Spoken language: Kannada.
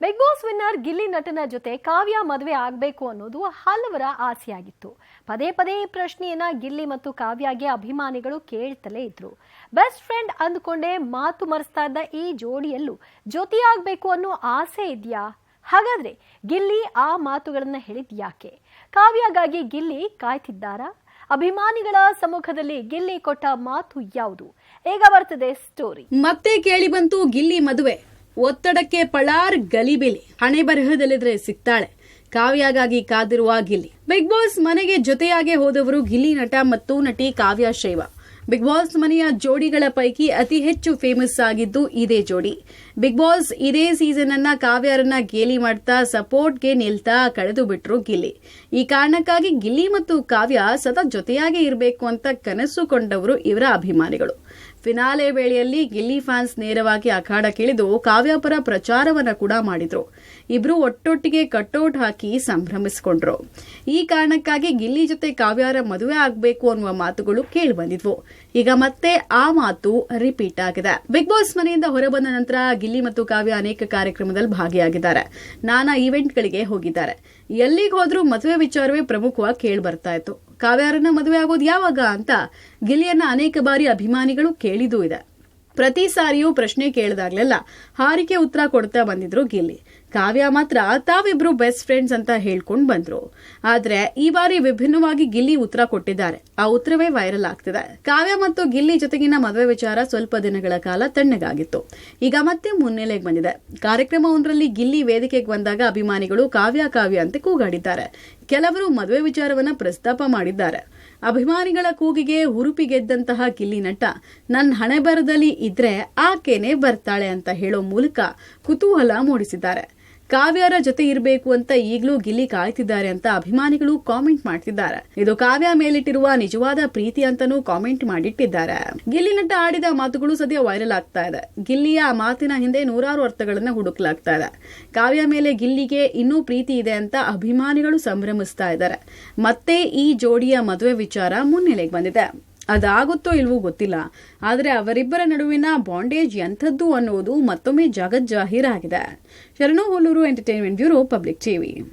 ಬಿಗ್ ಬಾಸ್ ವಿನ್ನರ್ ಗಿಲ್ಲಿ ನಟನ ಜೊತೆ ಕಾವ್ಯ ಮದುವೆ ಆಗಬೇಕು ಅನ್ನೋದು ಹಲವರ ಆಸೆಯಾಗಿತ್ತು. ಪದೇ ಪದೇ ಈ ಪ್ರಶ್ನೆಯನ್ನ ಗಿಲ್ಲಿ ಮತ್ತು ಕಾವ್ಯಗೆ ಅಭಿಮಾನಿಗಳು ಕೇಳ್ತಲೇ ಇದ್ರು. ಬೆಸ್ಟ್ ಫ್ರೆಂಡ್ ಅಂದ್ಕೊಂಡೇ ಮಾತು ಮರೆಸ್ತಾ ಇದ್ದ ಈ ಜೋಡಿಯಲ್ಲೂ ಜೊತೆಯಾಗಬೇಕು ಅನ್ನೋ ಆಸೆ ಇದೆಯಾ? ಹಾಗಾದ್ರೆ ಗಿಲ್ಲಿ ಆ ಮಾತುಗಳನ್ನ ಹೇಳಿದ್ ಯಾಕೆ? ಕಾವ್ಯಗಾಗಿ ಗಿಲ್ಲಿ ಕಾಯ್ತಿದ್ದಾರಾ? ಅಭಿಮಾನಿಗಳ ಸಮ್ಮುಖದಲ್ಲಿ ಗಿಲ್ಲಿ ಕೊಟ್ಟ ಮಾತು ಯಾವುದು? ಈಗ ಬರ್ತದೆ ಸ್ಟೋರಿ. ಮತ್ತೆ ಕೇಳಿ ಬಂತು ಗಿಲ್ಲಿ ಮದುವೆ. ಒತ್ತಡಕ್ಕೆ ಪಳಾರ್ ಗಲಿಬಿಲಿ. ಹಣೆ ಬರಹದಲ್ಲಿದ್ರೆ ಸಿಗ್ತಾಳೆ. ಕಾವ್ಯಗಾಗಿ ಕಾದಿರುವ ಗಿಲ್ಲಿ. ಬಿಗ್ ಬಾಸ್ ಮನೆಗೆ ಜೊತೆಯಾಗೆ ಹೋದವರು ಗಿಲ್ಲಿ ನಟ ಮತ್ತು ನಟಿ ಕಾವ್ಯ ಶೈವ. ಬಿಗ್ ಬಾಸ್ ಮನೆಯ ಜೋಡಿಗಳ ಪೈಕಿ ಅತಿ ಹೆಚ್ಚು ಫೇಮಸ್ ಆಗಿದ್ದು ಇದೇ ಜೋಡಿ. ಬಿಗ್ ಬಾಸ್ ಇದೇ ಸೀಸನ್ ಅನ್ನ ಕಾವ್ಯರನ್ನ ಗೇಲಿ ಮಾಡ್ತಾ ಸಪೋರ್ಟ್ಗೆ ನಿಲ್ತಾ ಕಳೆದು ಬಿಟ್ರು ಗಿಲ್ಲಿ. ಈ ಕಾರಣಕ್ಕಾಗಿ ಗಿಲ್ಲಿ ಮತ್ತು ಕಾವ್ಯ ಸದಾ ಜೊತೆಯಾಗಿ ಇರಬೇಕು ಅಂತ ಕನಸು ಕೊಂಡವರು ಇವರ ಅಭಿಮಾನಿಗಳು. ಫಿನಾಲೆ ವೇಳೆಯಲ್ಲಿ ಗಿಲ್ಲಿ ಫ್ಯಾನ್ಸ್ ನೇರವಾಗಿ ಅಖಾಡಕ್ಕಿಳಿದು ಕಾವ್ಯ ಪರ ಪ್ರಚಾರವನ್ನ ಕೂಡ ಮಾಡಿದ್ರು. ಇಬ್ರು ಒಟ್ಟೊಟ್ಟಿಗೆ ಕಟ್ಔಟ್ ಹಾಕಿ ಸಂಭ್ರಮಿಸಿಕೊಂಡ್ರು. ಈ ಕಾರಣಕ್ಕಾಗಿ ಗಿಲ್ಲಿ ಜೊತೆ ಕಾವ್ಯರ ಮದುವೆ ಆಗಬೇಕು ಅನ್ನುವ ಮಾತುಗಳು ಕೇಳಿ ಬಂದಿದ್ವು. ಈಗ ಮತ್ತೆ ಆ ಮಾತು ರಿಪೀಟ್ ಆಗಿದೆ. ಬಿಗ್ ಬಾಸ್ ಮನೆಯಿಂದ ಹೊರಬಂದ ನಂತರ ಗಿಲ್ಲಿ ಮತ್ತು ಕಾವ್ಯ ಅನೇಕ ಕಾರ್ಯಕ್ರಮದಲ್ಲಿ ಭಾಗಿಯಾಗಿದ್ದಾರೆ. ನಾನಾ ಈವೆಂಟ್ಗಳಿಗೆ ಹೋಗಿದ್ದಾರೆ. ಎಲ್ಲಿಗೆ ಹೋದ್ರೂ ಮದುವೆ ವಿಚಾರವೇ ಪ್ರಮುಖವಾಗಿ ಕೇಳಿ ಬರ್ತಾ ಇತ್ತು. ಕಾವ್ಯರನ್ನ ಮದುವೆ ಆಗೋದು ಯಾವಾಗ ಅಂತ ಗಿಲ್ಲಿಯನ್ನ ಅನೇಕ ಬಾರಿ ಅಭಿಮಾನಿಗಳು ಕೇಳಿದೂ ಇದೆ. ಪ್ರತಿ ಸಾರಿಯೂ ಪ್ರಶ್ನೆ ಕೇಳಿದಾಗ್ಲೆಲ್ಲ ಹಾರಿಕೆ ಉತ್ತರ ಕೊಡ್ತಾ ಬಂದಿದ್ರು ಗಿಲ್ಲಿ. ಕಾವ್ಯ ಮಾತ್ರ ತಾವಿಬ್ರು ಬೆಸ್ಟ್ ಫ್ರೆಂಡ್ಸ್ ಅಂತ ಹೇಳ್ಕೊಂಡ್ ಬಂದ್ರು. ಆದ್ರೆ ಈ ಬಾರಿ ವಿಭಿನ್ನವಾಗಿ ಗಿಲ್ಲಿ ಉತ್ತರ ಕೊಟ್ಟಿದ್ದಾರೆ. ಆ ಉತ್ತರವೇ ವೈರಲ್ ಆಗ್ತಿದೆ. ಕಾವ್ಯ ಮತ್ತು ಗಿಲ್ಲಿ ಜೊತೆಗಿನ ಮದುವೆ ವಿಚಾರ ಸ್ವಲ್ಪ ದಿನಗಳ ಕಾಲ ತಣ್ಣಗಾಗಿತ್ತು. ಈಗ ಮತ್ತೆ ಮುನ್ನೆಲೆಗೆ ಬಂದಿದೆ. ಕಾರ್ಯಕ್ರಮವೊಂದರಲ್ಲಿ ಗಿಲ್ಲಿ ವೇದಿಕೆಗೆ ಬಂದಾಗ ಅಭಿಮಾನಿಗಳು ಕಾವ್ಯ ಕಾವ್ಯ ಅಂತ ಕೂಗಾಡಿದ್ದಾರೆ. ಕೆಲವರು ಮದುವೆ ವಿಚಾರವನ್ನ ಪ್ರಸ್ತಾಪ ಮಾಡಿದ್ದಾರೆ. ಅಭಿಮಾನಿಗಳ ಕೂಗಿಗೆ ಹುರುಪಿಗೆದ್ದಂತಹ ಗಿಲ್ಲಿ ನಟ ನನ್ನ ಹಣೆಬರದಲ್ಲಿ ಇದ್ರೆ ಆಕೆನೆ ಬರ್ತಾಳೆ ಅಂತ ಹೇಳೋ ಮೂಲಕ ಕುತೂಹಲ ಮೂಡಿಸಿದ್ದಾರೆ. ಕಾವ್ಯರ ಜೊತೆ ಇರಬೇಕು ಅಂತ ಈಗಲೂ ಗಿಲ್ಲಿ ಕಾಯ್ತಿದ್ದಾರೆ ಅಂತ ಅಭಿಮಾನಿಗಳು ಕಾಮೆಂಟ್ ಮಾಡ್ತಿದ್ದಾರೆ. ಇದು ಕಾವ್ಯ ಮೇಲಿಟ್ಟಿರುವ ನಿಜವಾದ ಪ್ರೀತಿ ಅಂತಾನೂ ಕಾಮೆಂಟ್ ಮಾಡಿಟ್ಟಿದ್ದಾರೆ. ಗಿಲ್ಲಿ ನಟ ಆಡಿದ ಮಾತುಗಳು ಸದ್ಯ ವೈರಲ್ ಆಗ್ತಾ ಇದೆ. ಗಿಲ್ಲಿಯ ಆ ಮಾತಿನ ಹಿಂದೆ ನೂರಾರು ಅರ್ಥಗಳನ್ನ ಹುಡುಕ್ಲಾಗ್ತಾ ಇದೆ. ಕಾವ್ಯ ಮೇಲೆ ಗಿಲ್ಲಿಗೆ ಇನ್ನೂ ಪ್ರೀತಿ ಇದೆ ಅಂತ ಅಭಿಮಾನಿಗಳು ಸಂಭ್ರಮಿಸ್ತಾ ಇದ್ದಾರೆ. ಮತ್ತೆ ಈ ಜೋಡಿಯ ಮದುವೆ ವಿಚಾರ ಮುನ್ನೆಲೆಗೆ ಬಂದಿದೆ. ಅದಾಗುತ್ತೋ ಇಲ್ವೋ ಗೊತ್ತಿಲ್ಲ. ಆದರೆ ಅವರಿಬ್ಬರ ನಡುವಿನ ಬಾಂಡೇಜ್ ಎಂಥದ್ದು ಅನ್ನೋದು ಮತ್ತೊಮ್ಮೆ ಜಗಜ್ಜಾಹೀರಾಗಿದೆ. ಶರಣು Hulluru, entertainment bureau, public TV.